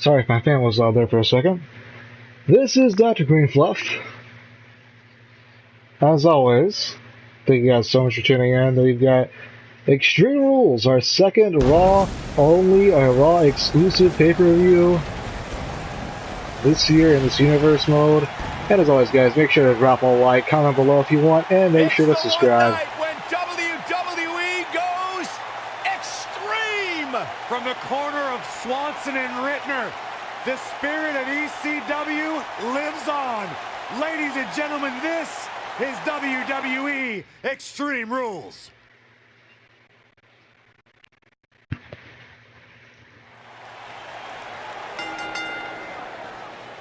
Sorry if my fan was out there for a second. This is Dr. Green Fluff. As always, thank you guys so much for tuning in. We've got Extreme Rules, our second Raw only, our Raw exclusive pay-per-view this year in this universe mode. And as always, guys, make sure to drop a like, comment below if you want, and make sure to subscribe. It's the one night when WWE goes extreme from the corner of Swanson and Rittner. The spirit of ECW lives on. Ladies and gentlemen, this is WWE Extreme Rules.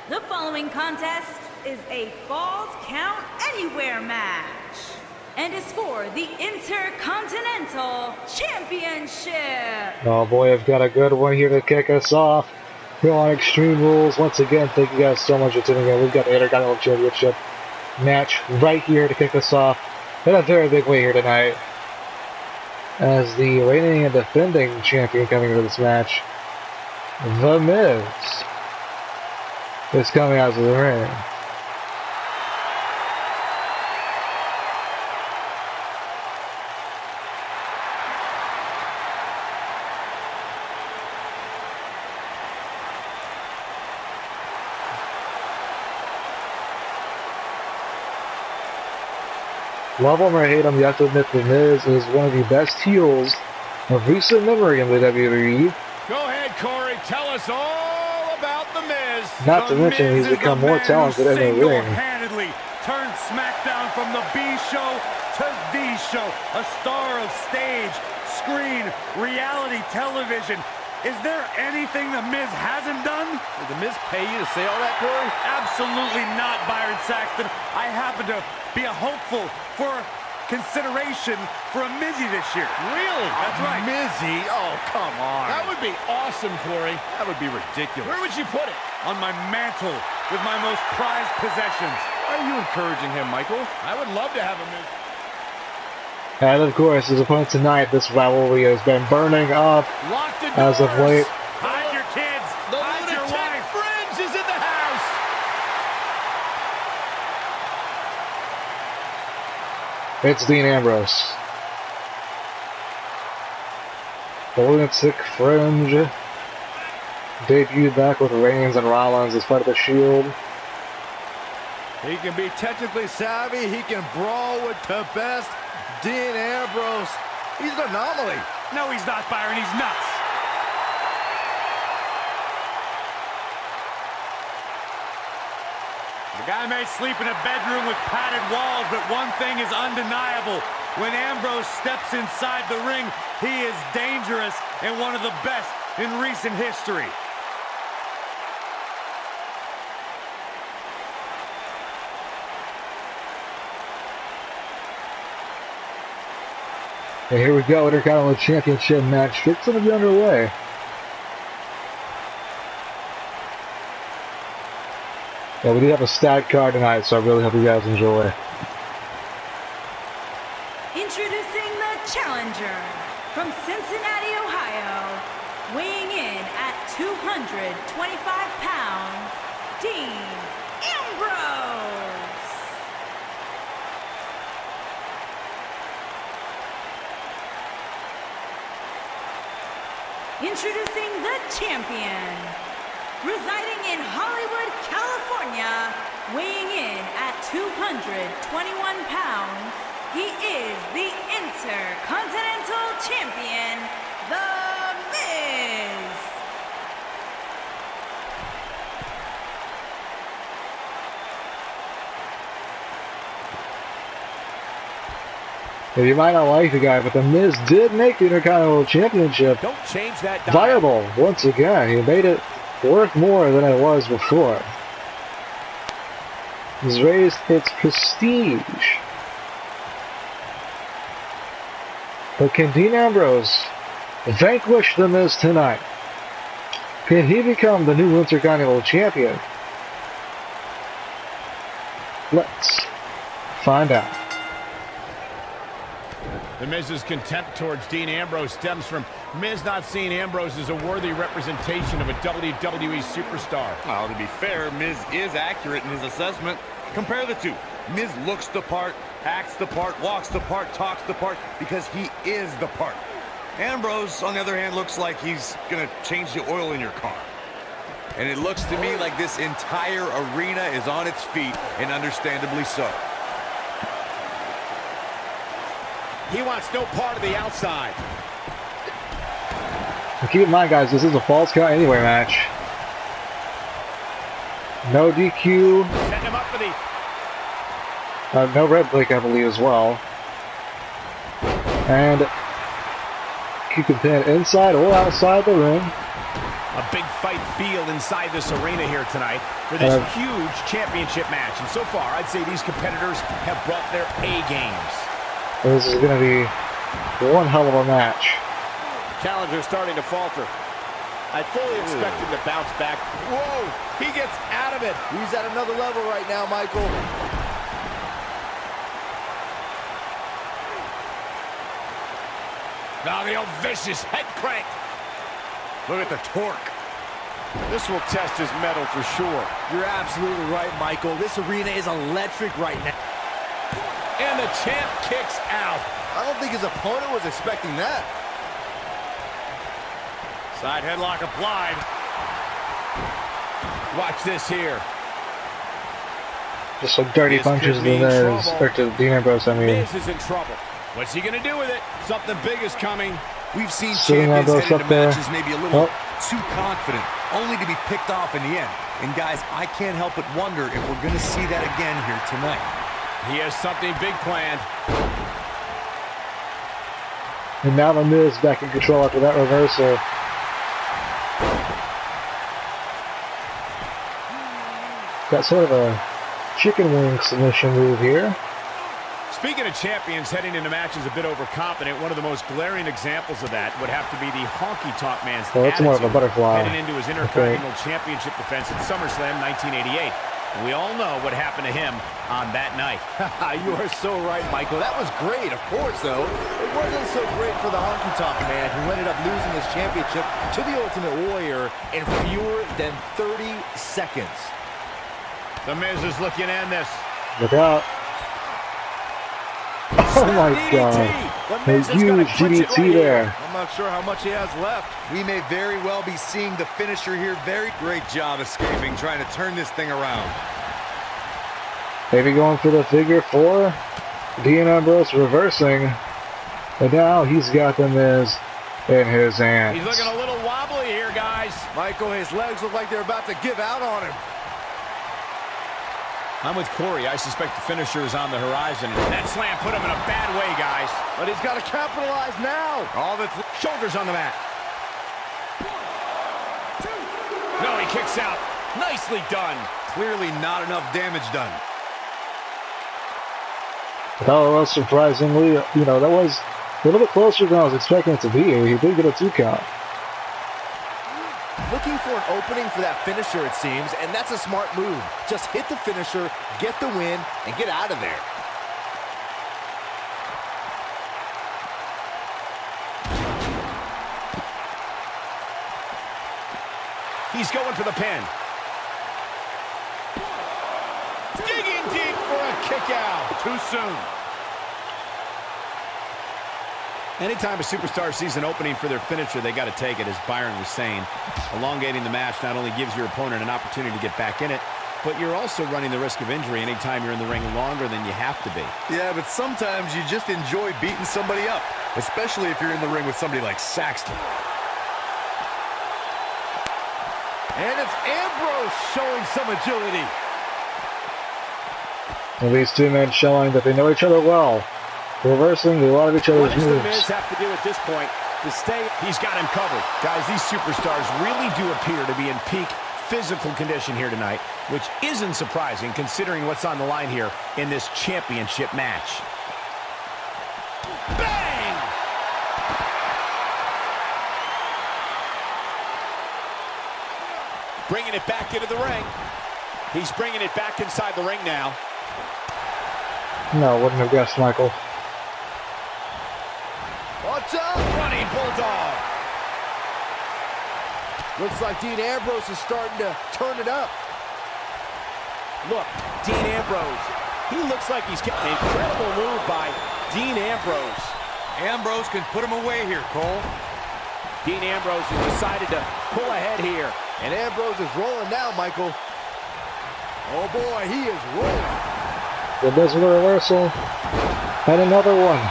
The following contest is a Falls Count Anywhere match and is for the Intercontinental Championship. Oh boy, I've got a good one here to kick us off. Here on Extreme Rules. Once again, thank you guys so much for tuning in. We've got the Intercontinental Championship match right here to kick us off in a very big way here tonight. As the reigning and defending champion coming into this match, The Miz is coming out of the ring. Love him or hate him, you have to admit The Miz is one of the best heels of recent memory in the WWE. Go ahead, Corey. Tell us all about The Miz. Not to mention, he's become more talented in the ring. Single-handedly turned SmackDown from the B show to the show. A star of stage, screen, reality television. Is there anything The Miz hasn't done? Did The Miz pay you to say all that, Corey? Absolutely not, Byron Saxton. I happen to be a hopeful for consideration for a Mizzy this year. Really? That's right. Mizzy? Oh, come on. That would be awesome, Corey. That would be ridiculous. Where would you put it? On my mantle with my most prized possessions. Are you encouraging him, Michael? I would love to have a Miz. And of course, his opponent tonight, this rivalry has been burning up Lock the as of late. Hide your kids. The Hide your lunatic wife. fringe is in the house. It's Dean Ambrose. The Lunatic Fringe debuted back with Reigns and Rollins as part of the Shield. He can be technically savvy. He can brawl with the best. Dean Ambrose, he's an anomaly. No, he's not, Byron. He's nuts. The guy may sleep in a bedroom with padded walls, but one thing is undeniable. When Ambrose steps inside the ring, he is dangerous and one of the best in recent history. And here we go, Intercontinental Championship match. It's going to be underway. Yeah, we do have a stat card tonight, so I really hope you guys enjoy. Introducing the challenger from Cincinnati, Ohio, weighing in at 225 pounds, Dean Ambrose. Introducing the champion, residing in Hollywood, California, weighing in at 221 pounds, he is the Intercontinental Champion, The Miz. You might not like the guy, but The Miz did make the Intercontinental Championship Don't change that dial. viable once again. He made it worth more than it was before. He's raised its prestige. But can Dean Ambrose vanquish The Miz tonight? Can he become the new Intercontinental Champion? Let's find out. The Miz's contempt towards Dean Ambrose stems from Miz not seeing Ambrose as a worthy representation of a WWE superstar. Well, to be fair, Miz is accurate in his assessment. Compare the two. Miz looks the part, acts the part, walks the part, talks the part, because he is the part. Ambrose, on the other hand, looks like he's going to change the oil in your car. And it looks to me like this entire arena is on its feet, and understandably so. He wants no part of the outside. And keep in mind, guys, this is a falls count anywhere match. No DQ. Setting him up for the... No red break, I believe, as well. And you can pin inside or outside the ring. A big fight field inside this arena here tonight for this huge championship match. And so far, I'd say these competitors have brought their A games. This is going to be one hell of a match. Challenger starting to falter. I fully expect him to bounce back. Whoa! He gets out of it. He's at another level right now, Michael. Now the old vicious head crank. Look at the torque. This will test his mettle for sure. You're absolutely right, Michael. This arena is electric right now. And the champ kicks out. I don't think his opponent was expecting that. Side headlock applied. Watch this here. Just some dirty punches to Miz, or to Dean Ambrose, I mean. Miz is in trouble. What's he going to do with it? Something big is coming. We've seen Sitting champions head into up there. matches maybe a little too confident, only to be picked off in the end. And guys, I can't help but wonder if we're going to see that again here tonight. He has something big planned. And now the Miz back in control after that reversal. Got sort of a chicken wing submission move here. Speaking of champions heading into matches a bit overconfident, one of the most glaring examples of that would have to be the honky-tonk man's That's more of a butterfly. heading into his Intercontinental Championship defense at SummerSlam 1988. We all know what happened to him on that night. You are so right, Michael. That was great, of course, though. It wasn't so great for the honky-tonk man who ended up losing his championship to the Ultimate Warrior in fewer than 30 seconds. The Miz is looking to end this. Look out. Oh my god. A huge DDT there. I'm not sure how much he has left. We may very well be seeing the finisher here. Very great job escaping, trying to turn this thing around. Maybe going for the figure four. Dean Ambrose reversing. And now he's got the Miz in his hands. He's looking a little wobbly here, guys. Michael, his legs look like they're about to give out on him. I'm with Corey. I suspect the finisher is on the horizon. That slam put him in a bad way, guys. But he's got to capitalize now. All the shoulders on the mat. No, he kicks out. Nicely done. Clearly not enough damage done. That was surprisingly, that was a little bit closer than I was expecting it to be. He did get a 2 count. Looking for an opening for that finisher, it seems, and that's a smart move. Just hit the finisher, get the win, and get out of there. He's going for the pin. Digging deep for a kick out. Too soon. Anytime a superstar sees an opening for their finisher, they got to take it, as Byron was saying. Elongating the match not only gives your opponent an opportunity to get back in it, but you're also running the risk of injury anytime you're in the ring longer than you have to be. Yeah, but sometimes you just enjoy beating somebody up, especially if you're in the ring with somebody like Saxton. And it's Ambrose showing some agility. And these two men showing that they know each other well. Reversing a lot of each other's moves. What does the Miz have to do at this point to stay? He's got him covered. Guys, these superstars really do appear to be in peak physical condition here tonight, which isn't surprising considering what's on the line here in this championship match. Bang! Bringing it back into the ring. He's bringing it back inside the ring now. No, wouldn't have guessed, Michael. What's up? Running Bulldog. Looks like Dean Ambrose is starting to turn it up. Look, Dean Ambrose. He looks like he's getting an incredible move by Dean Ambrose. Ambrose can put him away here, Cole. Dean Ambrose has decided to pull ahead here. And Ambrose is rolling now, Michael. Oh boy, he is rolling. The Miz with a reversal. And another one.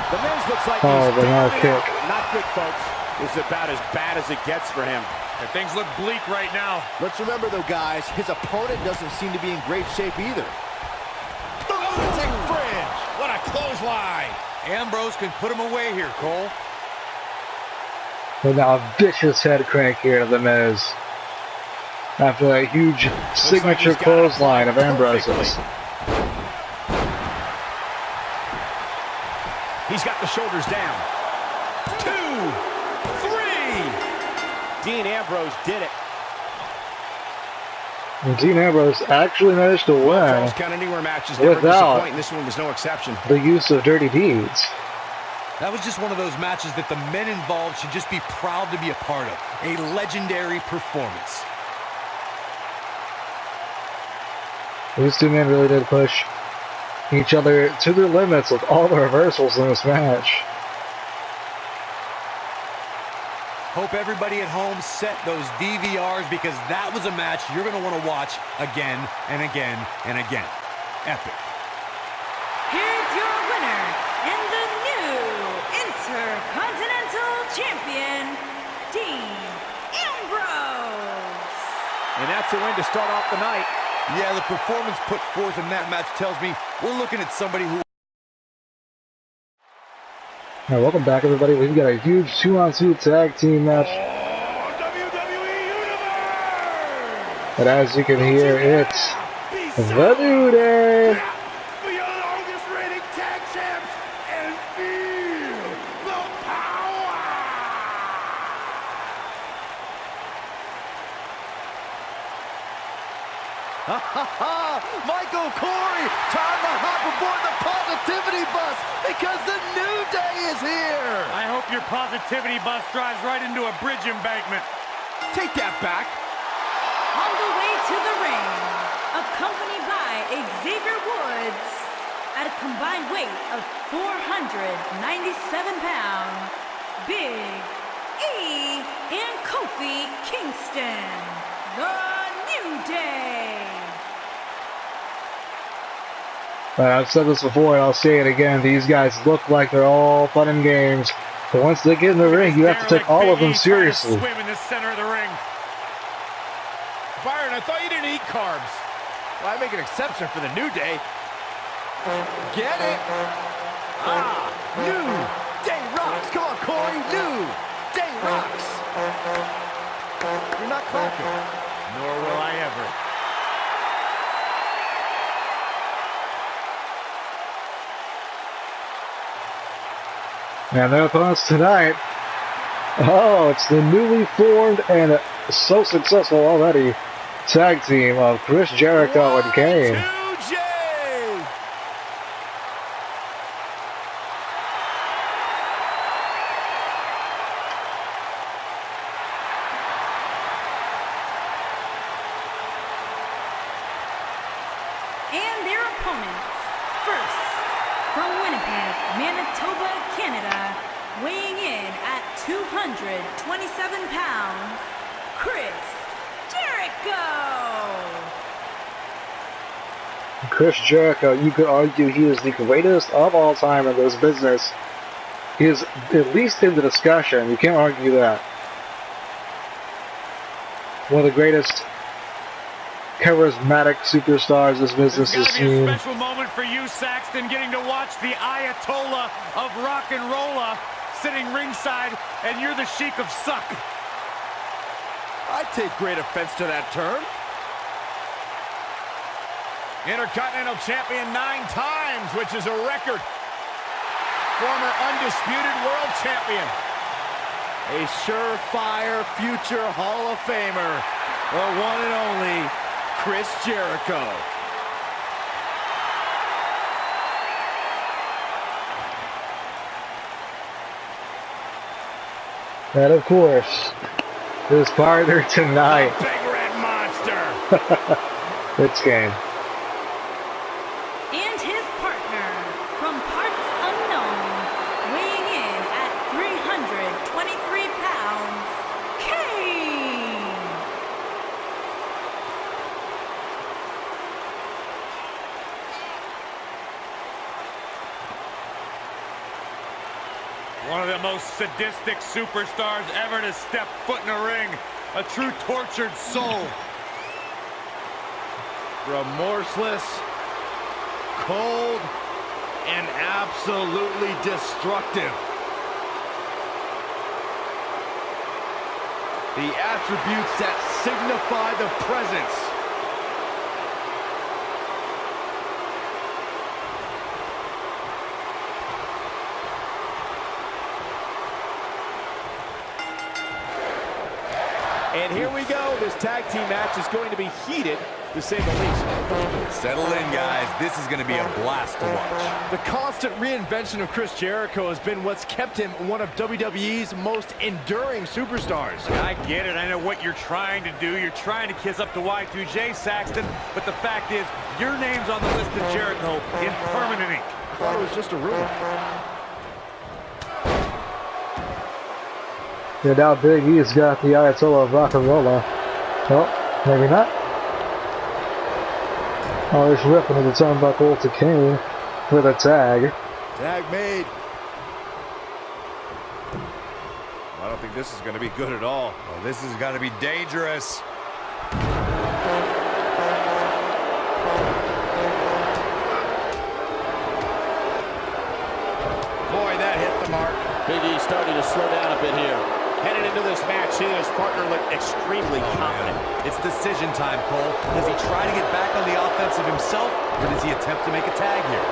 The Miz looks like Oh, he's the down no and kick. out. Not good, folks. This is about as bad as it gets for him. And things look bleak right now. Let's remember though, guys, his opponent doesn't seem to be in great shape either. Lunatic fringe. What a clothesline. Ambrose can put him away here, Cole. And now a vicious head crank here to the Miz. After that huge signature clothesline of Ambrose's. He's got the shoulders down. 2, 3. Dean Ambrose did it. And Dean Ambrose actually managed to win Falls count anywhere matches never without disappoint, and this one was no exception. the use of dirty deeds. That was just one of those matches that the men involved should just be proud to be a part of. A legendary performance. These two men really did push each other to their limits with all the reversals in this match. Hope everybody at home set those DVRs because that was a match you're going to want to watch again and again and again. Epic. Here's your winner and the new Intercontinental Champion, Dean Ambrose. And that's a win to start off the night. Yeah, the performance put forth in that match tells me we're looking at somebody who... Now, welcome back, everybody. We've got a huge 2-on-2 tag team match. And as you can hear, it's the New Day. For your longest reigning tag champs and feel the power. Michael Corey trying to hop aboard the positivity bus because the New Day is here. I hope your positivity bus drives right into a bridge embankment. Take that back. On the way to the ring, accompanied by Xavier Woods, at a combined weight of 497 pounds, Big E and Kofi Kingston, the New Day. I've said this before and I'll say it again. These guys look like they're all fun and games. But once they get in the ring, you have to take all of them seriously. Swim in the center of the ring. Byron, I thought you didn't eat carbs. Well, I make an exception for the New Day. Get it? New Day rocks. Come on, Corey. New Day rocks. You're not clapping. Nor will I ever. And their opponents tonight, oh, it's the newly formed and so successful already tag team of Chris Jericho and Kane. Y2J. And their opponents, first, from Winnipeg, Manitoba, Canada, weighing in at 227 pounds, Chris Jericho. Chris Jericho, you could argue he is the greatest of all time in this business. He is at least in the discussion. You can't argue that. One of the greatest charismatic superstars this business has It's gotta be a seen. special moment for you, Saxton, getting to watch the Ayatollah of rock and rolla sitting ringside, and you're the Sheik of Suck. I take great offense to that term. Intercontinental champion 9 times, which is a record. Former undisputed world champion. A surefire future Hall of Famer, the one and only Chris Jericho. And of course, his partner tonight. Big red monster. It's game. And his partner, from parts unknown, weighing in at 323 pounds, Kane! One of the most sadistic superstars ever to step foot in a ring. A true tortured soul. Remorseless, cold, and absolutely destructive. The attributes that signify the presence. And here we go. This tag team match is going to be heated, to say the least. Settle in, guys. This is going to be a blast to watch. The constant reinvention of Chris Jericho has been what's kept him one of WWE's most enduring superstars. I get it. I know what you're trying to do. You're trying to kiss up to Y2J, Saxton. But the fact is, your name's on the list of Jericho in permanent ink. I thought it was just a rumor. Yeah, now Big E's got the Ayatollah of Rock and Rolla. Oh, maybe not. Oh, he's ripping to the turnbuckle to Kane for the tag. Tag made. I don't think this is going to be good at all. Oh, this has got to be dangerous. Boy, that hit the mark. Big E starting to slow down a bit here. Headed into this match, he and his partner look extremely confident. It's decision time, Cole. Does he try to get back on the offensive himself, or does he attempt to make a tag here?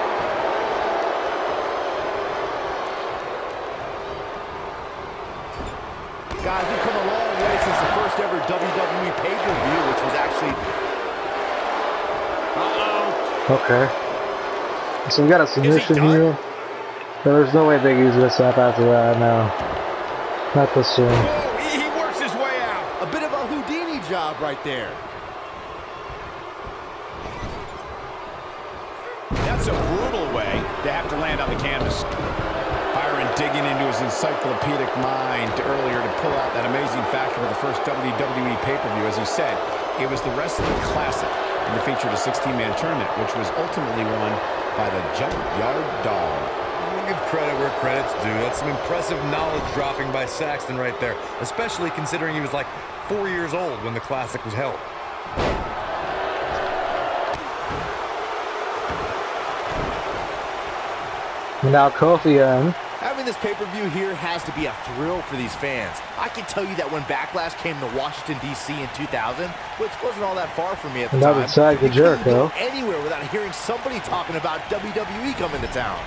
Guys, we've come a long way since the first ever WWE pay-per-view, which was actually... Okay. So we got a submission here. But there's no way Big E's gonna stop after that now. Not this soon. Oh, he works his way out. A bit of a Houdini job right there. That's a brutal way to have to land on the canvas. Byron digging into his encyclopedic mind earlier to pull out that amazing fact of the first WWE pay-per-view. As he said, it was the Wrestling Classic, and it featured a 16-man tournament, which was ultimately won by the Junkyard Dog. We'll give credit where credit's due. That's some impressive knowledge dropping by Saxton right there, especially considering he was like 4 years old when the Classic was held. Now Kofi in. Having this pay-per-view here has to be a thrill for these fans. I can tell you that when Backlash came to Washington, D.C. in 2000, which wasn't all that far from me at the time, Another tag to you couldn't Jericho. go anywhere without hearing somebody talking about WWE coming to town.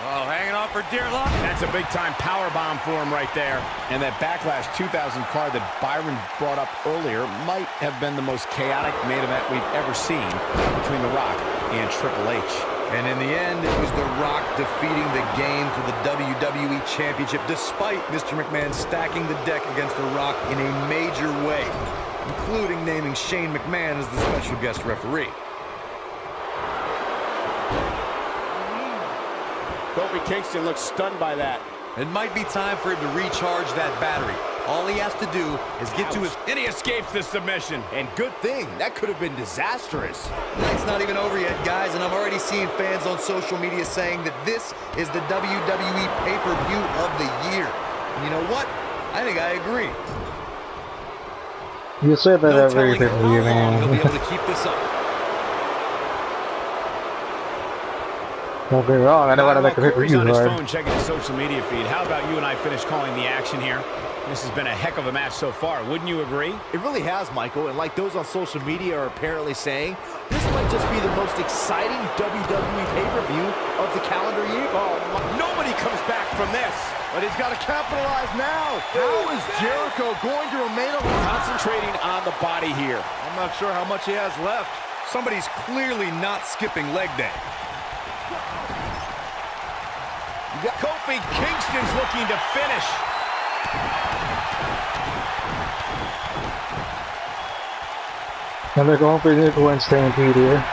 Oh, hanging on for dear life. That's a big-time power bomb for him right there. And that Backlash 2000 card that Byron brought up earlier might have been the most chaotic main event we've ever seen between The Rock and Triple H. And in the end, it was The Rock defeating the game for the WWE Championship, despite Mr. McMahon stacking the deck against The Rock in a major way, including naming Shane McMahon as the special guest referee. Kofi Kingston looks stunned by that. It might be time for him to recharge that battery. All he has to do is get to his... And he escapes the submission. And good thing, that could have been disastrous. Night's not even over yet, guys, and I'm already seeing fans on social media saying that this is the WWE pay-per-view of the year. And you know what? I think I agree. You say that No every telling how pay-per-view, long he'll be man. able to keep this up. Don't get me wrong, I know how to make a Corey's pay-per-view on his card. phone checking his social media feed. How about you and I finish calling the action here? This has been a heck of a match so far. Wouldn't you agree? It really has, Michael, and like those on social media are apparently saying, this might just be the most exciting WWE pay-per-view of the calendar year. Oh, nobody comes back from this. But he's got to capitalize now. How is Jericho going to remain alive? Concentrating on the body here. I'm not sure how much he has left. Somebody's clearly not skipping leg day. Kofi Kingston's looking to finish. And they're going for the nickel and stampede here.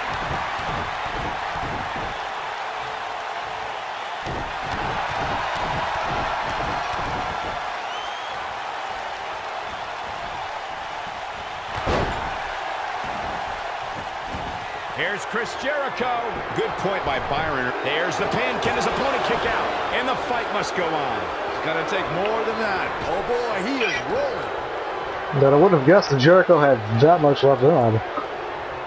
Here's Chris Jericho. Good point by Byron. There's the pin. Can his opponent kick out? And the fight must go on. It's going to take more than that. Oh, boy, he is rolling. That I wouldn't have guessed that Jericho had that much left in him.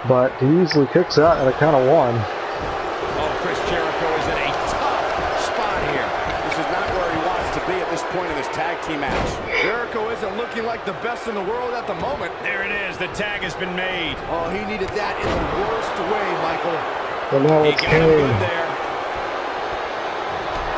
But he easily kicks out at a count of 1. Oh, Chris Jericho is in a tough spot here. This is not where he wants to be at this point in this tag team match. Jericho isn't looking like the best in the world at the moment. There it is. The tag has been made. Oh, he needed that in the worst way, Michael. But now He it's got him good Kane. there.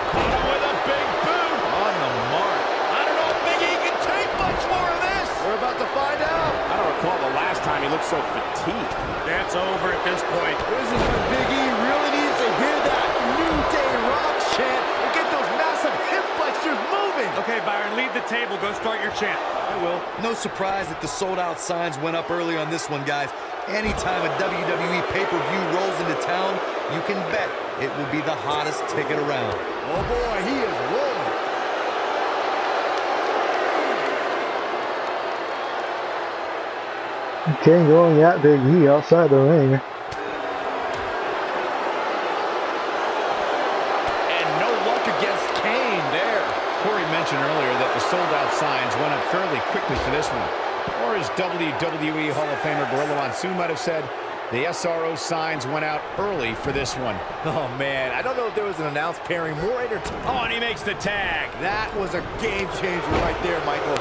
Caught him with a big boot. On the mark. I don't know if Big E can take much more of this. We're about to find out. I don't recall the last time he looked so fatigued. That's over at this point. This is when Big E really needs to hear that New Day Rock chant and get those massive hip flexors moving. Okay, Byron, leave the table. Go start your chant. I will. No surprise that the sold-out signs went up early on this one, guys. Anytime a WWE pay-per-view rolls into town, you can bet it will be the hottest ticket around. Oh, boy, he is rolling. Kane going at Big E outside the ring. And no luck against Kane there. Corey mentioned earlier that the sold-out signs went up fairly quickly for this one. Or as WWE Hall of Famer Gorilla Monsoon might have said, the SRO signs went out early for this one. Oh, man, I don't know if there was an announced pairing more entertaining. Oh, and he makes the tag. That was a game changer right there, Michael.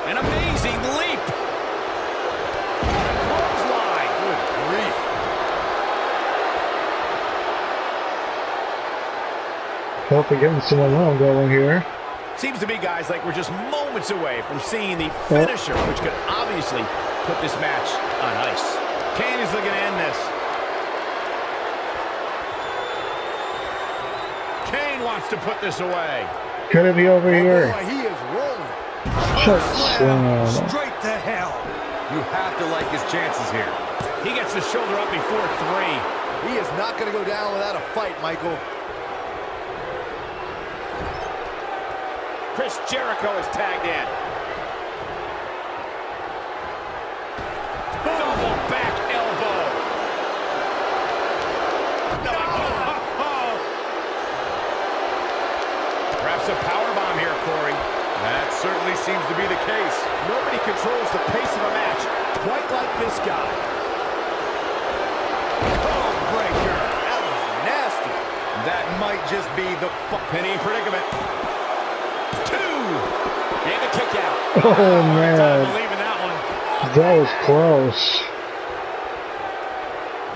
An amazing leap. Clothesline. Good grief. Hopefully getting some momentum going here. Seems to be, guys, like we're just moments away from seeing the finisher, which could obviously put this match on ice. Kane is looking to end this. Kane wants to put this away. Could it be over here? Boy, he is rolling. Shut slam. Straight to hell. You have to like his chances here. He gets the shoulder up before 3. He is not going to go down without a fight, Michael. Chris Jericho is tagged in. Double back elbow. Perhaps a powerbomb here, Corey. That certainly seems to be the case. Nobody controls the pace of a match quite like this guy. Oh, breaker. That was nasty. That might just be the Penny predicament. 2. And a kick out. Oh I man, believe in that one. that was close.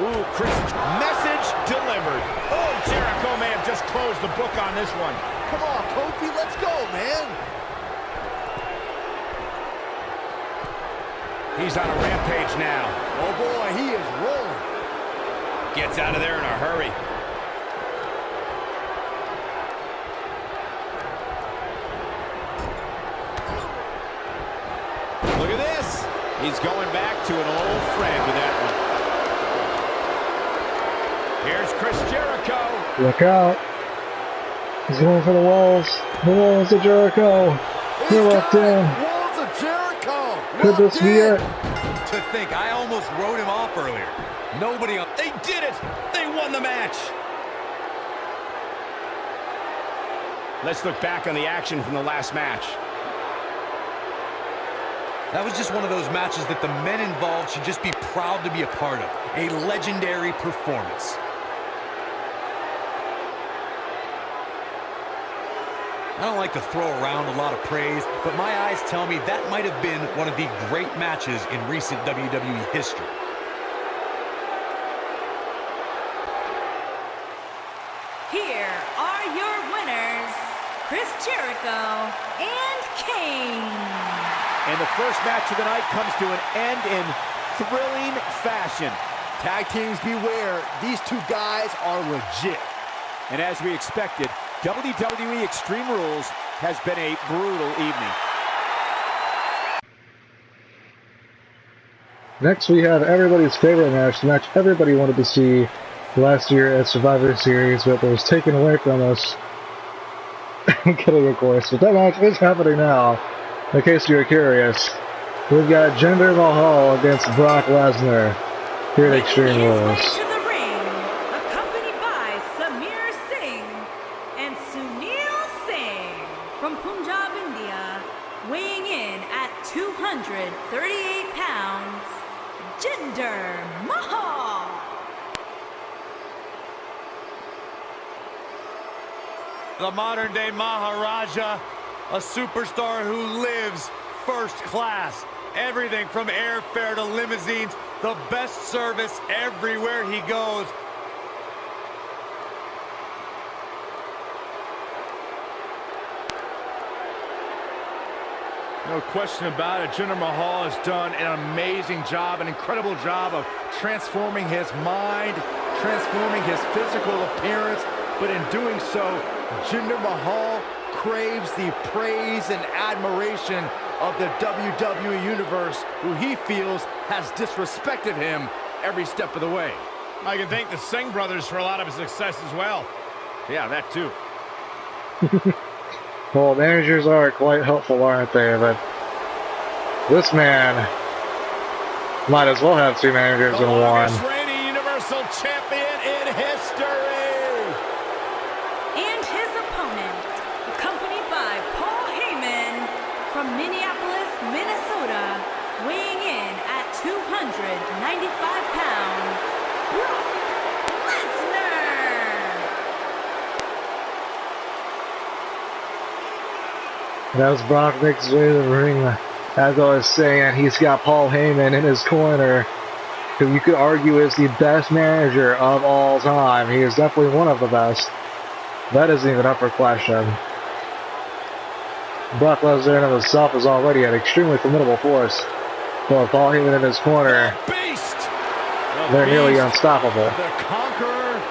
Ooh, Chris. Message delivered. Oh, Jericho may have just closed the book on this one. Come on, Kofi, let's go, man. He's on a rampage now. Oh, boy, he is rolling. Gets out of there in a hurry. Look at this. He's going back to an old friend with that one. Here's Chris Jericho. Look out. He's going for the walls. The walls of Jericho. He locked in. Walls of Jericho. Could this be it? To think, I almost wrote him off earlier. Nobody on. They did it! They won the match! Let's look back on the action from the last match. That was just one of those matches that the men involved should just be proud to be a part of. A legendary performance. I don't like to throw around a lot of praise, but my eyes tell me that might have been one of the great matches in recent WWE history. Here are your winners, Chris Jericho and Kane. And the first match of the night comes to an end in thrilling fashion. Tag teams beware, these two guys are legit. And as we expected, WWE Extreme Rules has been a brutal evening. Next we have everybody's favorite match, the match everybody wanted to see last year at Survivor Series, but was taken away from us. I'm kidding, of course, but that match is happening now, in case you're curious. We've got Jinder Mahal against Brock Lesnar here at Extreme Rules. To the ring, accompanied by Singh and Sunil Singh from Punjab, India, weighing in at 238 pounds, Jinder Mahal. The modern-day Maharaja, a superstar who lives first class. Everything from airfare to limousines, the best service everywhere he goes. No question about it, Jinder Mahal has done an amazing job, an incredible job of transforming his mind, transforming his physical appearance, but in doing so, Jinder Mahal craves the praise and admiration of the WWE Universe, who he feels has disrespected him every step of the way. I can thank the Singh brothers for a lot of his success as well. Yeah, that too. Well, managers are quite helpful, aren't they? But this man might as well have two managers in one. The longest reigning Universal Champion in history. And his opponent, accompanied by Paul Heyman from Minneapolis, Minnesota, weighing in at 295 pounds, Brock Lesnar. And as Brock makes his way to the ring, as I was saying, he's got Paul Heyman in his corner, who you could argue is the best manager of all time. He is definitely one of the best. That isn't even up for question. Brock Lesnar in of himself is already an extremely formidable force. But with Paul Heyman in his corner, Beast. they're nearly unstoppable. The conqueror,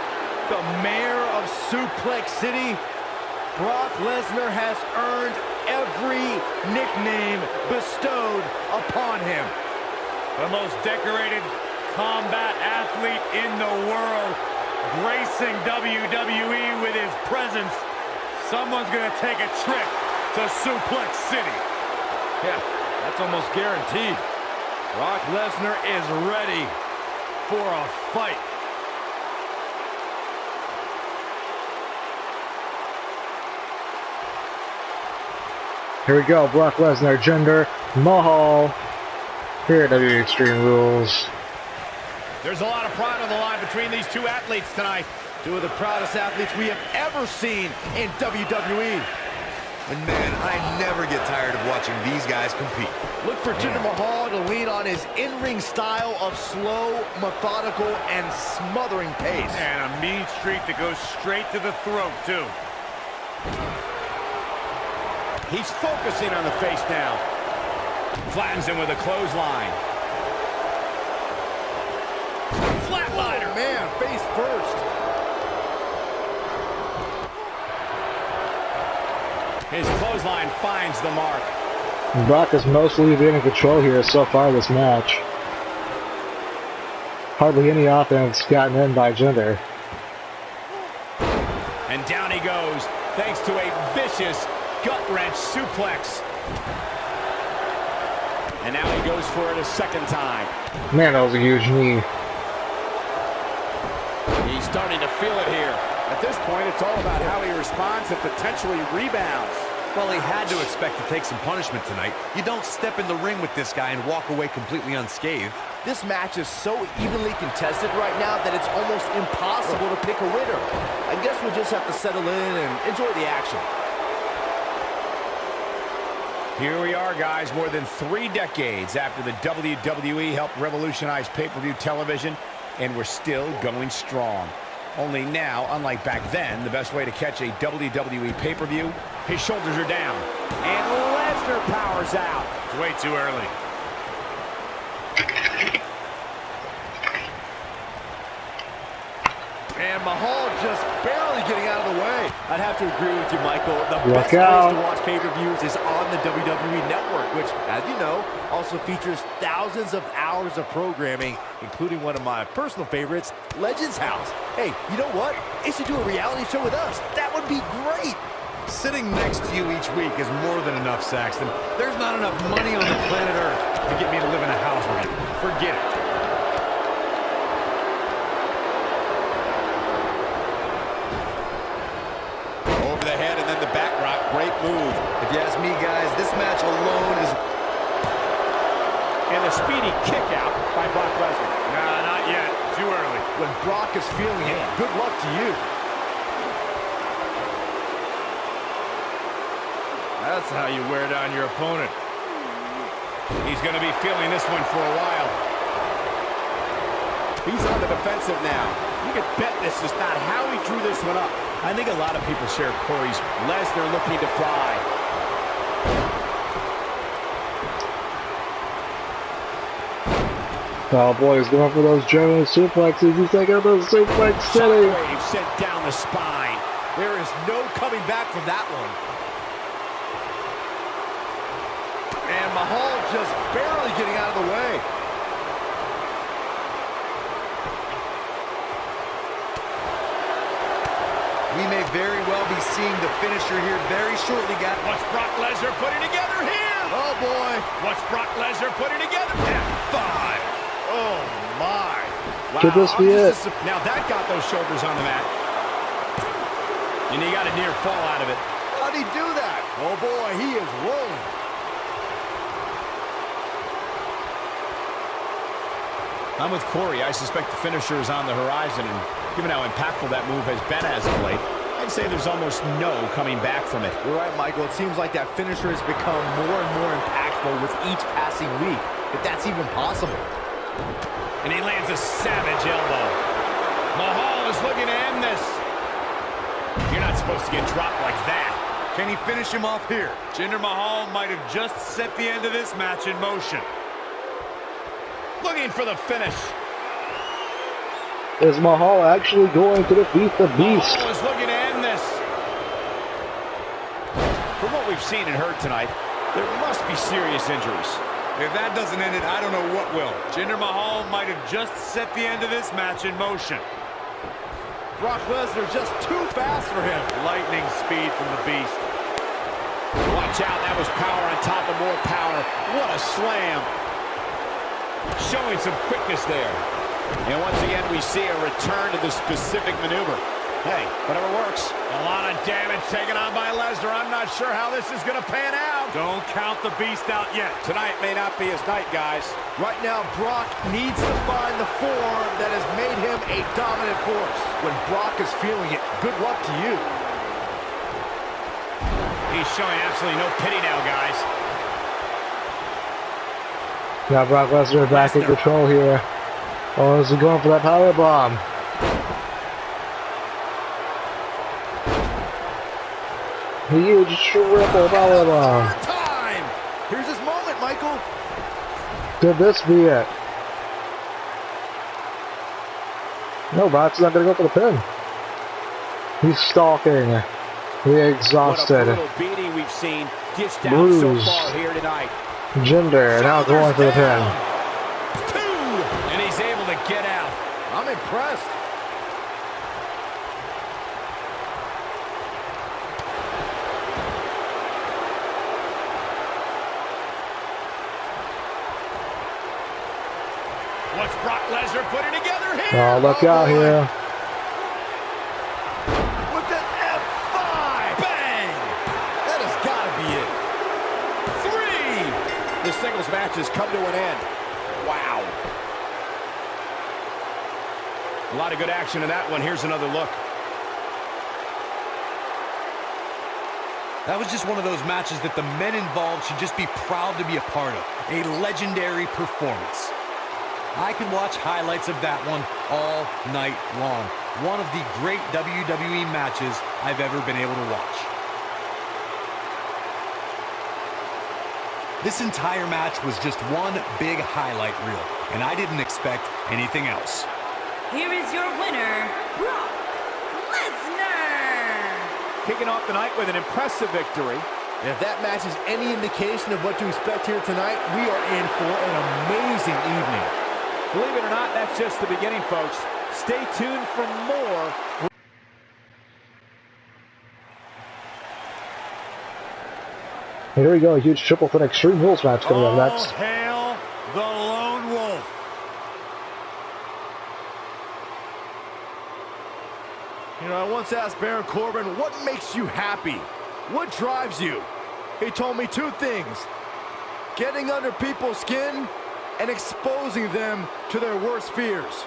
the mayor of Suplex City. Brock Lesnar has earned every nickname bestowed upon him. The most decorated combat athlete in the world, gracing WWE with his presence. Someone's going to take a trip to Suplex City. Yeah, that's almost guaranteed. Brock Lesnar is ready for a fight. Here we go, Brock Lesnar, Jinder Mahal, here at WWE Extreme Rules. There's a lot of pride on the line between these two athletes tonight. Two of the proudest athletes we have ever seen in WWE. And man, I never get tired of watching these guys compete. Look for Jinder Mahal to lean on his in-ring style of slow, methodical, and smothering pace. And a mean streak that goes straight to the throat, too. He's focusing on the face now. Flattens him with a clothesline. Flatliner. Oh, man, face first. His clothesline finds the mark. Brock has mostly been in control here so far this match. Hardly any offense gotten in by Jinder. And down he goes, thanks to a vicious gut-wrench suplex. And now he goes for it a second time. Man, that was a huge knee. He's starting to feel it here. At this point, it's all about how he responds and potentially rebounds. Well, he had to expect to take some punishment tonight. You don't step in the ring with this guy and walk away completely unscathed. This match is so evenly contested right now that it's almost impossible to pick a winner. I guess we'll just have to settle in and enjoy the action. Here we are, guys, more than 3 decades after the WWE helped revolutionize pay-per-view television, and we're still going strong. Only now, unlike back then, the best way to catch a WWE pay-per-view, his shoulders are down. And Lesnar powers out. It's way too early. And Mahal just barely getting out of the way. I'd have to agree with you, Michael. The Look best out. place to watch pay-per-views is on the WWE Network, which, as you know, also features thousands of hours of programming, including one of my personal favorites, Legends House. Hey, you know what? They should do a reality show with us. That would be great. Sitting next to you each week is more than enough, Saxton. There's not enough money on the planet Earth to get me to live in a house with you. Forget it. Over the head and then the back rock. Great move. If you ask me, guys, this match alone is... And the speedy kick out by Brock Lesnar. Nah, not yet. Too early. When Brock is feeling it, good luck to you. That's how you wear down your opponent. He's going to be feeling this one for a while. He's on the defensive now. You can bet this is not how he drew this one up. I think a lot of people share Corey's. Lesnar looking to fly. Oh boy, he's going for those German suplexes. He's taking those suplex city. Shockwave sent down the spine. There is no coming back from that one. And Mahal just barely getting out of the way. We may very well be seeing the finisher here very shortly, guys. What's Brock Lesnar putting together here? Oh, boy. What's Brock Lesnar putting together? F5. Oh, my. Wow, Could this be it? Now that got those shoulders on the mat. And he got a near fall out of it. How'd he do that? Oh boy, he is rolling. I'm with Corey. I suspect the finisher is on the horizon, and given how impactful that move has been as of late, I'd say there's almost no coming back from it. You're right, Michael. It seems like that finisher has become more and more impactful with each passing week, if that's even possible. And he lands a savage elbow. Mahal is looking to end this. You're not supposed to get dropped like that. Can he finish him off here? Jinder Mahal might have just set the end of this match in motion. Looking for the finish. Is Mahal actually going to defeat the Beast? Mahal is looking to end this. From what we've seen and heard tonight, there must be serious injuries. If that doesn't end it, I don't know what will. Jinder Mahal might have just set the end of this match in motion. Brock Lesnar just too fast for him. Lightning speed from the Beast. Watch out, that was power on top of more power. What a slam. Showing some quickness there. And once again, we see a return to the specific maneuver. Hey, whatever works. A lot of damage taken on by Lesnar. I'm not sure how this is going to pan out. Don't count the Beast out yet. Tonight may not be his night, guys. Right now, Brock needs to find the form that has made him a dominant force. When Brock is feeling it, good luck to you. He's showing absolutely no pity now, guys. Now Brock Lesnar back in control here. Oh, is he going for that power bomb? Huge triple power bomb. Time! Here's his moment, Michael. Could this be it? No, Brock's not going to go for the pin. He's stalking. He's exhausted. What a brutal beating we've seen dished out so Bruised. far here tonight. Jinder now going for the pin. And he's able to get out. I'm impressed. What's Brock Lesnar putting together here? Oh, look out here. With an F5. Bang! That has got to be it. 3. This singles match has come to an end. Wow. A lot of good action in that one. Here's another look. That was just one of those matches that the men involved should just be proud to be a part of. A legendary performance. I could watch highlights of that one all night long. One of the great WWE matches I've ever been able to watch. This entire match was just one big highlight reel, and I didn't expect anything else. Here is your winner, Brock Lesnar. Kicking off the night with an impressive victory. And if that match is any indication of what to expect here tonight, we are in for an amazing evening. Believe it or not, that's just the beginning, folks. Stay tuned for more. Here we go, a huge triple threat Extreme Rules match coming up next. Hail the Lone Wolf. You know, I once asked Baron Corbin, what makes you happy? What drives you? He told me two things: getting under people's skin and exposing them to their worst fears.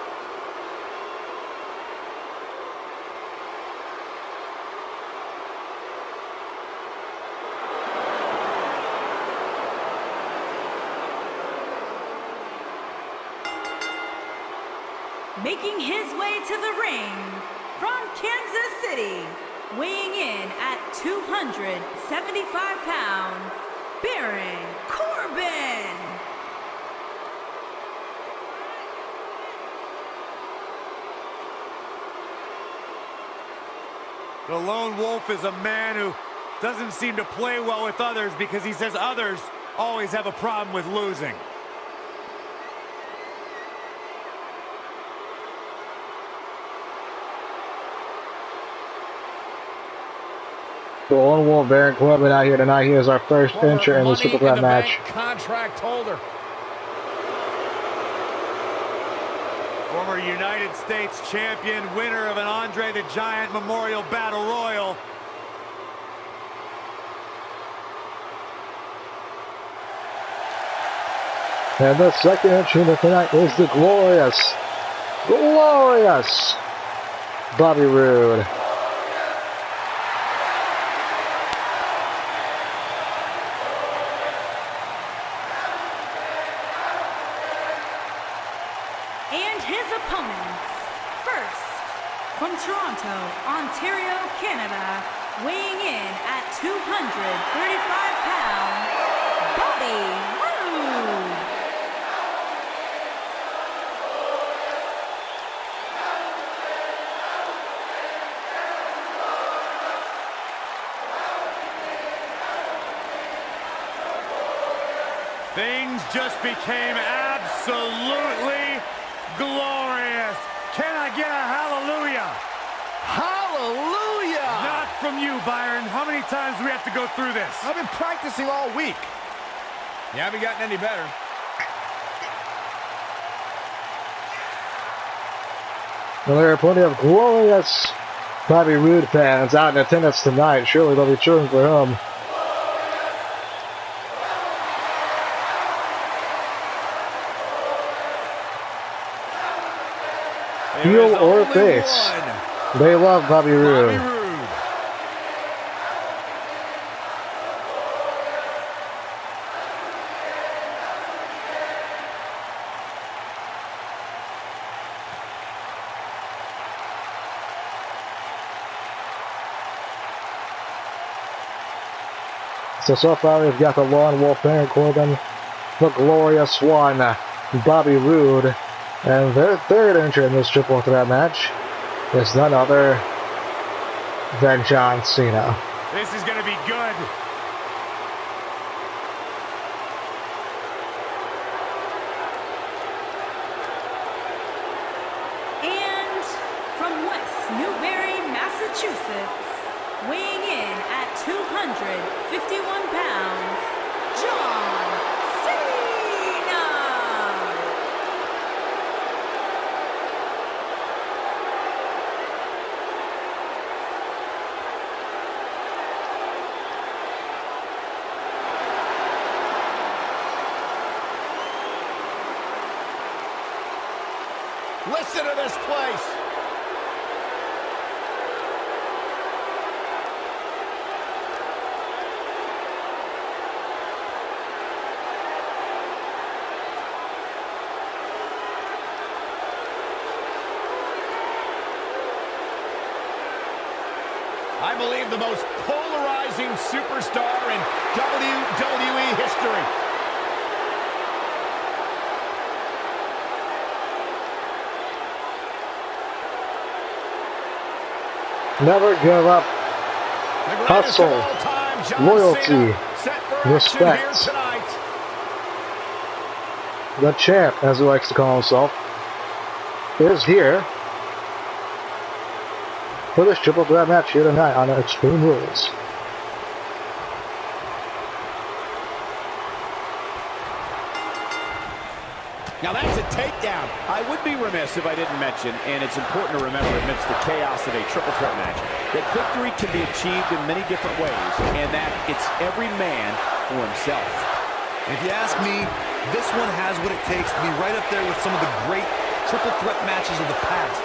Making his way to the ring from Kansas City, weighing in at 275 pounds, Baron Corbin. The Lone Wolf is a man who doesn't seem to play well with others because he says others always have a problem with losing. The Lone Wolf, Baron Corbin out here tonight. He is our first entrant in the Triple Threat match. Contract holder. Former United States champion, winner of an Andre the Giant Memorial Battle Royal. And the second entrant of tonight is the glorious Bobby Roode. And his opponents, first, from Toronto, Ontario, Canada, weighing in at 235 pounds, Bobby Roode. Things just became absolutely glorious. Can I get a hallelujah? Hallelujah! Not from you, Byron. How many times do we have to go through this? I've been practicing all week. You haven't gotten any better. Well, there are plenty of glorious Bobby Roode fans out in attendance tonight. Surely they'll be cheering for him. Heel or face, they love Bobby Roode. So far we've got the Lone Wolf, Baron Corbin, the glorious one, Bobby Roode. And their third entrant in this triple threat match is none other than John Cena. This is going to be good. And from West Newbury, Massachusetts, weighing in at 251 pounds, John Cena. Listen to this place. can't believe the most polarizing superstar in WWE history. Never give up. Hustle, loyalty, respect. The champ, as he likes to call himself, is here for this triple threat match here tonight on Extreme Rules. Now that's a takedown. I would be remiss if I didn't mention, and it's important to remember amidst the chaos of a triple threat match, that victory can be achieved in many different ways, and that it's every man for himself. If you ask me, this one has what it takes to be right up there with some of the great triple threat matches of the past,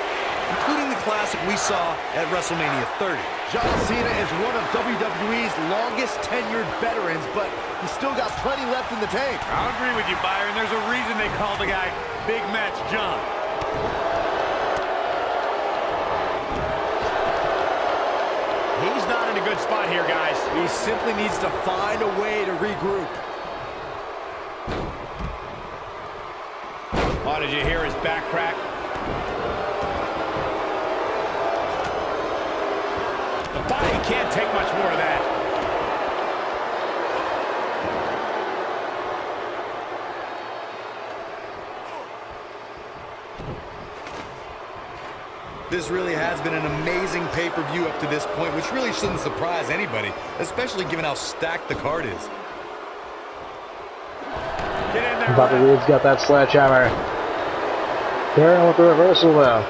including the classic we saw at WrestleMania 30. John Cena is one of WWE's longest tenured veterans, but he's still got plenty left in the tank. I'll agree with you, Byron. There's a reason they call the guy Big Match John. He's not in a good spot here, guys. He simply needs to find a way to regroup. Oh, did you hear his back crack? The body can't take much more of that. This really has been an amazing pay-per-view up to this point, which really shouldn't surprise anybody, especially given how stacked the card is. Get in there, Bobby Roode's got that sledgehammer. Carrying with the reversal though.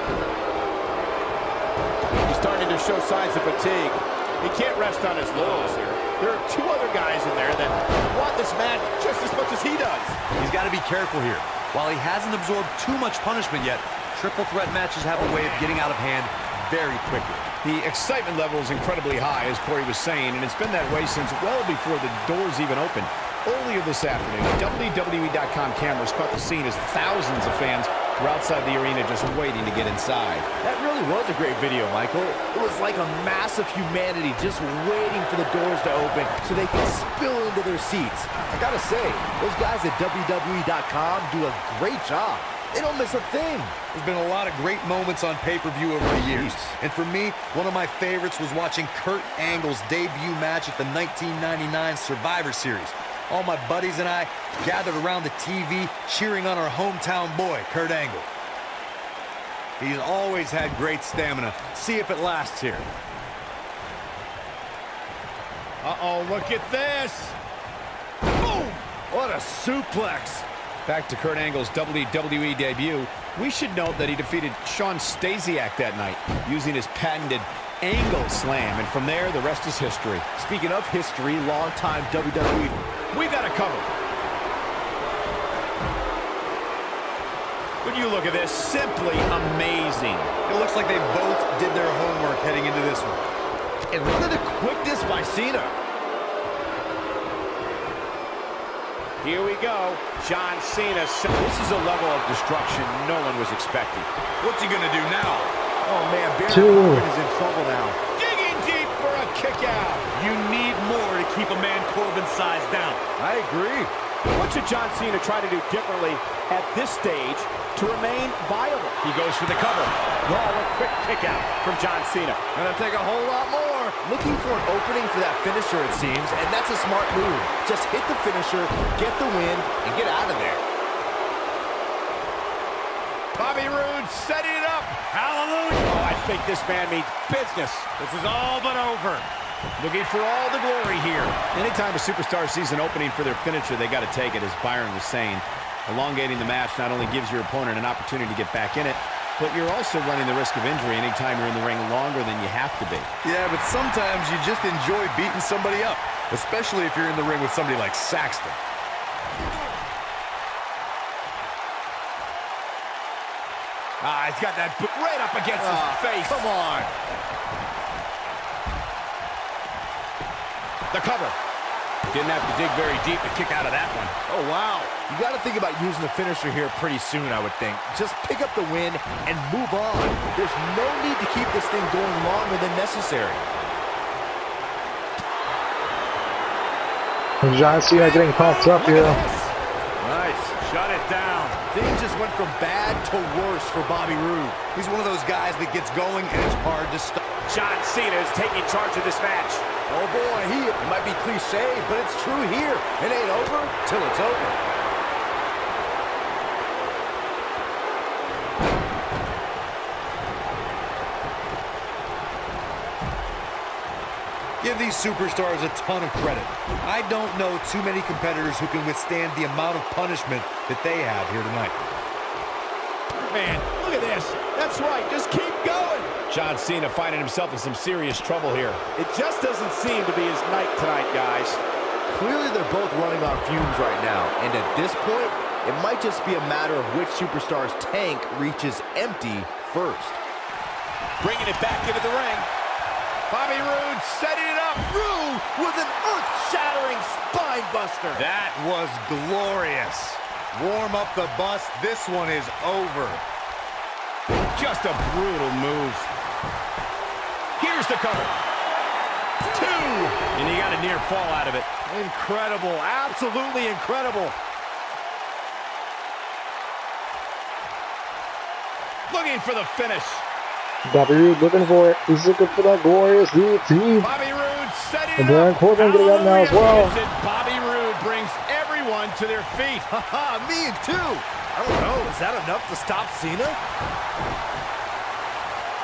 He's starting to show signs of fatigue. He can't rest on his laurels here. There are two other guys in there that want this match just as much as he does. He's got to be careful here. While he hasn't absorbed too much punishment yet, triple threat matches have a way of getting out of hand very quickly. The excitement level is incredibly high, as Corey was saying, and it's been that way since well before the doors even opened. Earlier this afternoon, WWE.com cameras caught the scene as thousands of fans were outside the arena just waiting to get inside. That really was a great video, Michael. It was like a mass of humanity just waiting for the doors to open so they can spill into their seats. I gotta say, those guys at WWE.com do a great job. They don't miss a thing. There's been a lot of great moments on pay-per-view over the years. And for me, one of my favorites was watching Kurt Angle's debut match at the 1999 Survivor Series. All my buddies and I gathered around the TV cheering on our hometown boy, Kurt Angle. He's always had great stamina. See if it lasts here. Uh-oh, look at this. Boom! What a suplex. Back to Kurt Angle's WWE debut, we should note that he defeated Shawn Stasiak that night using his patented Angle Slam, and from there, the rest is history. Speaking of history, longtime WWE, we got it covered. When you look at this, simply amazing. It looks like they both did their homework heading into this one. and look at the quickness by Cena. Here we go. John Cena. This is a level of destruction no one was expecting. What's he going to do now? Oh, man. Corbin is in trouble now. Digging deep for a kick out. You need more to keep a man Corbin's size down. I agree. What should John Cena try to do differently at this stage to remain viable? He goes for the cover. Oh, a quick kick out from John Cena. Gonna take a whole lot more. Looking for an opening for that finisher, it seems, and that's a smart move. Just hit the finisher, get the win, and get out of there. Bobby Roode setting it up. Hallelujah. Oh, I think this man means business. This is all but over. Looking for all the glory here. Anytime a superstar sees an opening for their finisher, they got to take it, as Byron was saying. Elongating the match not only gives your opponent an opportunity to get back in it, but you're also running the risk of injury anytime you're in the ring longer than you have to be. Yeah, but sometimes you just enjoy beating somebody up, especially if you're in the ring with somebody like Saxton. Ah, he's got that boot right up against his face. Come on. The cover. Didn't have to dig very deep to kick out of that one. Oh, wow. You got to think about using the finisher here pretty soon, I would think. Just pick up the win and move on. There's no need to keep this thing going longer than necessary. And John Cena getting pumped up here. Nice. Shut it down. Things just went from bad to worse for Bobby Roode. He's one of those guys that gets going and it's hard to stop. John Cena is taking charge of this match. Oh boy, it might be cliche, but it's true here. It ain't over till it's over. Give these superstars a ton of credit. I don't know too many competitors who can withstand the amount of punishment that they have here tonight. Man, look at this. That's right. Just keep going. John Cena finding himself in some serious trouble here. It just doesn't seem to be his night tonight, guys. Clearly, they're both running on fumes right now. And at this point, it might just be a matter of which superstar's tank reaches empty first. Bringing it back into the ring. Bobby Roode setting it up. Roode with an earth-shattering spine buster. That was glorious. Warm up the bus. This one is over. Just a brutal move. Here's the cover. 2. And he got a near fall out of it. Incredible. Absolutely incredible. Looking for the finish. Bobby Roode looking for it. He's looking for that glorious DT. Bobby Roode setting And it Baron up. Corbin getting up now as well. Bobby Roode brings everyone to their feet. Haha, me too. I don't know. Is that enough to stop Cena?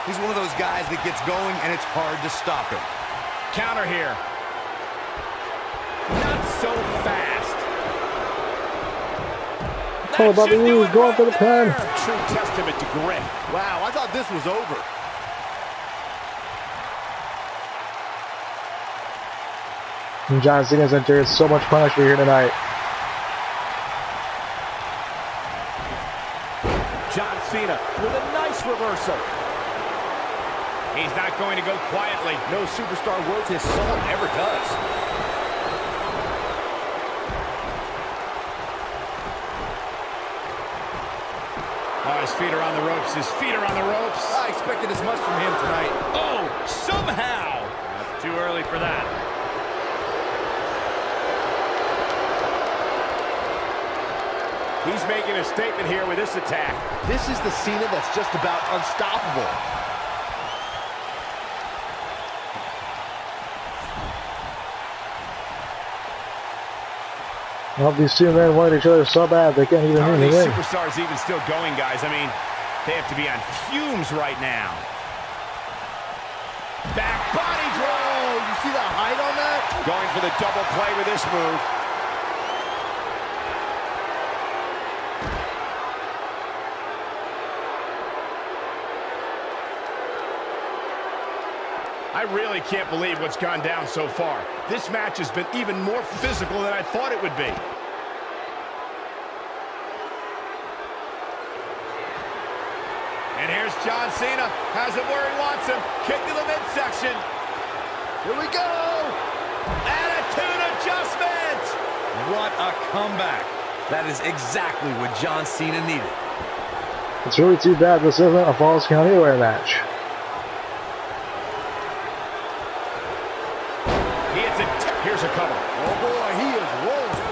He's one of those guys that gets going and it's hard to stop him. Counter here. Not so fast. Oh, Bobby Roode going for the pin. True testament to grit. Wow, I thought this was over. And John Cena's entered so much punishment here tonight. John Cena with a nice reversal. He's not going to go quietly. No superstar worth his salt ever does. Oh, his feet are on the ropes. His feet are on the ropes. I expected as much from him tonight. Oh, somehow. That's too early for that. He's making a statement here with this attack. This is the Cena that's just about unstoppable. Well, these two men want each other so bad they can't even How are win the these ring. superstars even still going, guys? I mean, they have to be on fumes right now. Back body drop. Oh, you see the height on that? Going for the double play with this move. I really can't believe what's gone down so far. This match has been even more physical than I thought it would be. And here's John Cena. Has him where he wants him. Kick to the midsection. Here we go. Attitude adjustment. What a comeback. That is exactly what John Cena needed. It's really too bad this isn't a Falls Count Anywhere match. Here's a cover. Oh boy, he is rolling.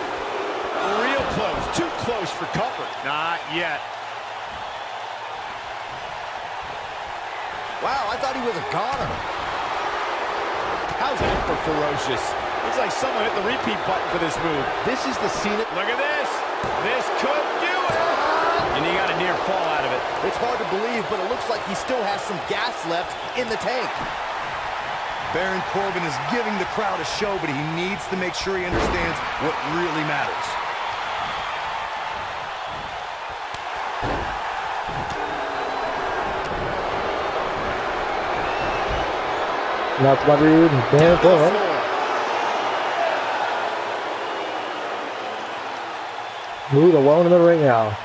Real close. Too close for comfort. Not yet. Wow, I thought he was a goner. How's that for ferocious? Looks like someone hit the repeat button for this move. This is the Cena. Look at this. This could do it. And he got a near fall out of it. It's hard to believe, but it looks like he still has some gas left in the tank. Baron Corbin is giving the crowd a show, but he needs to make sure he understands what really matters. Not Bobby Roode and Baron Corbin. Roode alone in the ring now.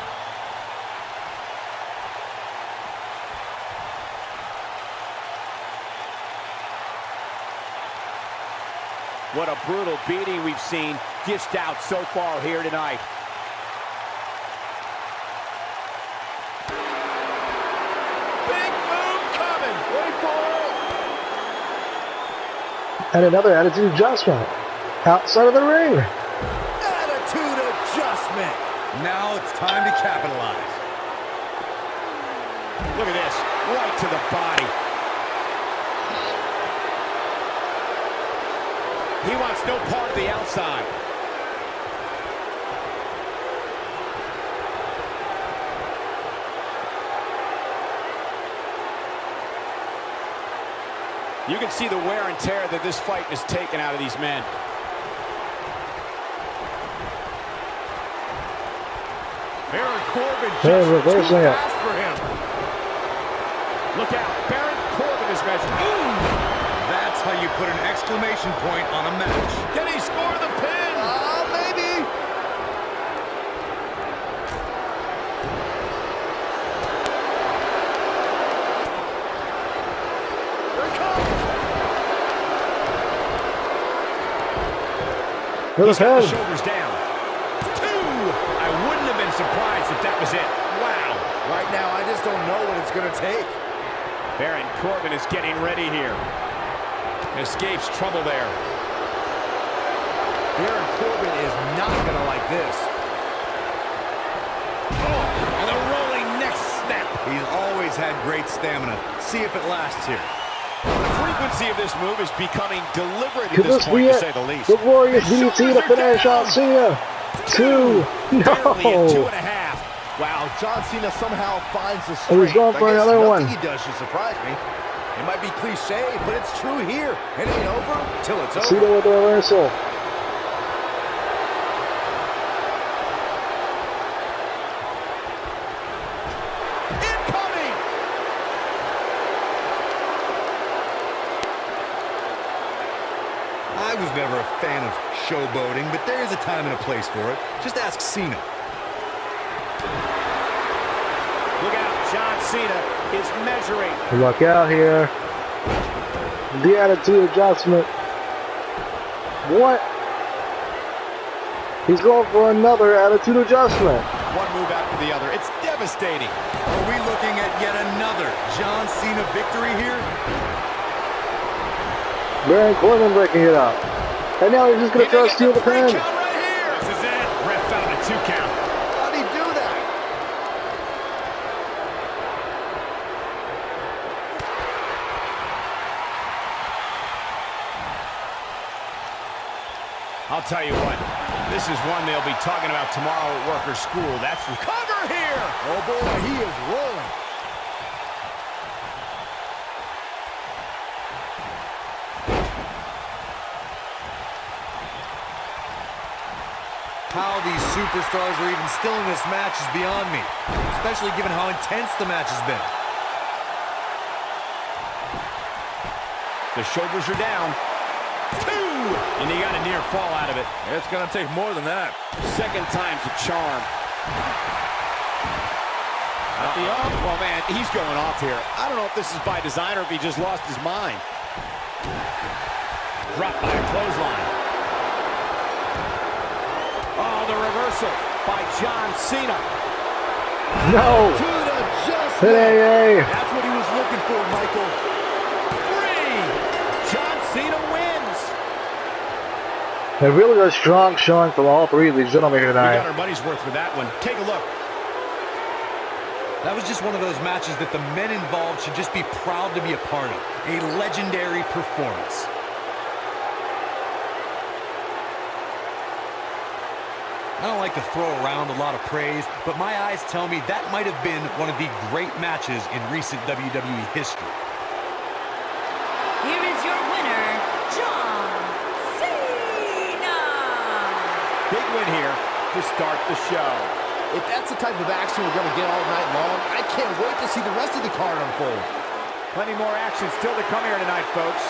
What a brutal beating we've seen dished out so far here tonight. Big move coming. Wait for it. And another attitude adjustment. Outside of the ring. Attitude adjustment. Now it's time to capitalize. Look at this, right to the body. He wants no part of the outside. You can see the wear and tear that this fight has taken out of these men. Baron Corbin Hey, just reversing too it. fast for him. Look out, Baron Corbin is measured. That's how you put an exclamation point on a match. Can he score the pin? Maybe. Here it comes. For the He's got the pin. shoulders down. 2. I wouldn't have been surprised if that was it. Wow. Right now, I just don't know what it's going to take. Baron Corbin is getting ready here. Escapes trouble there. Baron Corbin is not going to like this. And a rolling neck snap. He's always had great stamina. See if it lasts here. The frequency of this move is becoming deliberate at Could this this point, be to it? say the least. The Warriors DDT to finish off Cena. 2. Barely at 2.5. No. Wow, John Cena somehow finds the And he's strength. going for I guess another nothing one. he does should surprise me. It might be cliche, but it's true here. It ain't over till it's over. Cena with the reversal. Incoming! I was never a fan of showboating, but there is a time and a place for it. Just ask Cena. Look out, John Cena is measuring. Look out here. The attitude adjustment. What? He's going for another attitude adjustment. One move after the other. It's devastating. Are we looking at yet another John Cena victory here? Baron Corbin breaking it up. And now he's just going to try to steal the pin. Count right here. This is it. Ref found a 2 count. How'd he do that? I'll tell you what, this is one they'll be talking about tomorrow at worker school. That's the cover here. Oh boy, he is rolling. How these superstars are even still in this match is beyond me, especially given how intense the match has been. The shoulders are down. 2! And he got a near fall out of it. It's going to take more than that. Second time's a charm. Oh, man, he's going off here. I don't know if this is by design or if he just lost his mind. Dropped by a clothesline. Oh, the reversal by John Cena. No. Attitude adjustment. Hey. That's what he was looking for, Michael. 3! John Cena wins. A really a strong showing from all three of these gentlemen here We got tonight. our money's worth for that one. Take a look. That was just one of those matches that the men involved should just be proud to be a part of. A legendary performance. I don't like to throw around a lot of praise, but my eyes tell me that might have been one of the great matches in recent WWE history. Here is your winner, John Cena. Big win here to start the show. If that's the type of action we're going to get all night long, I can't wait to see the rest of the card unfold. Plenty more action still to come here tonight, folks.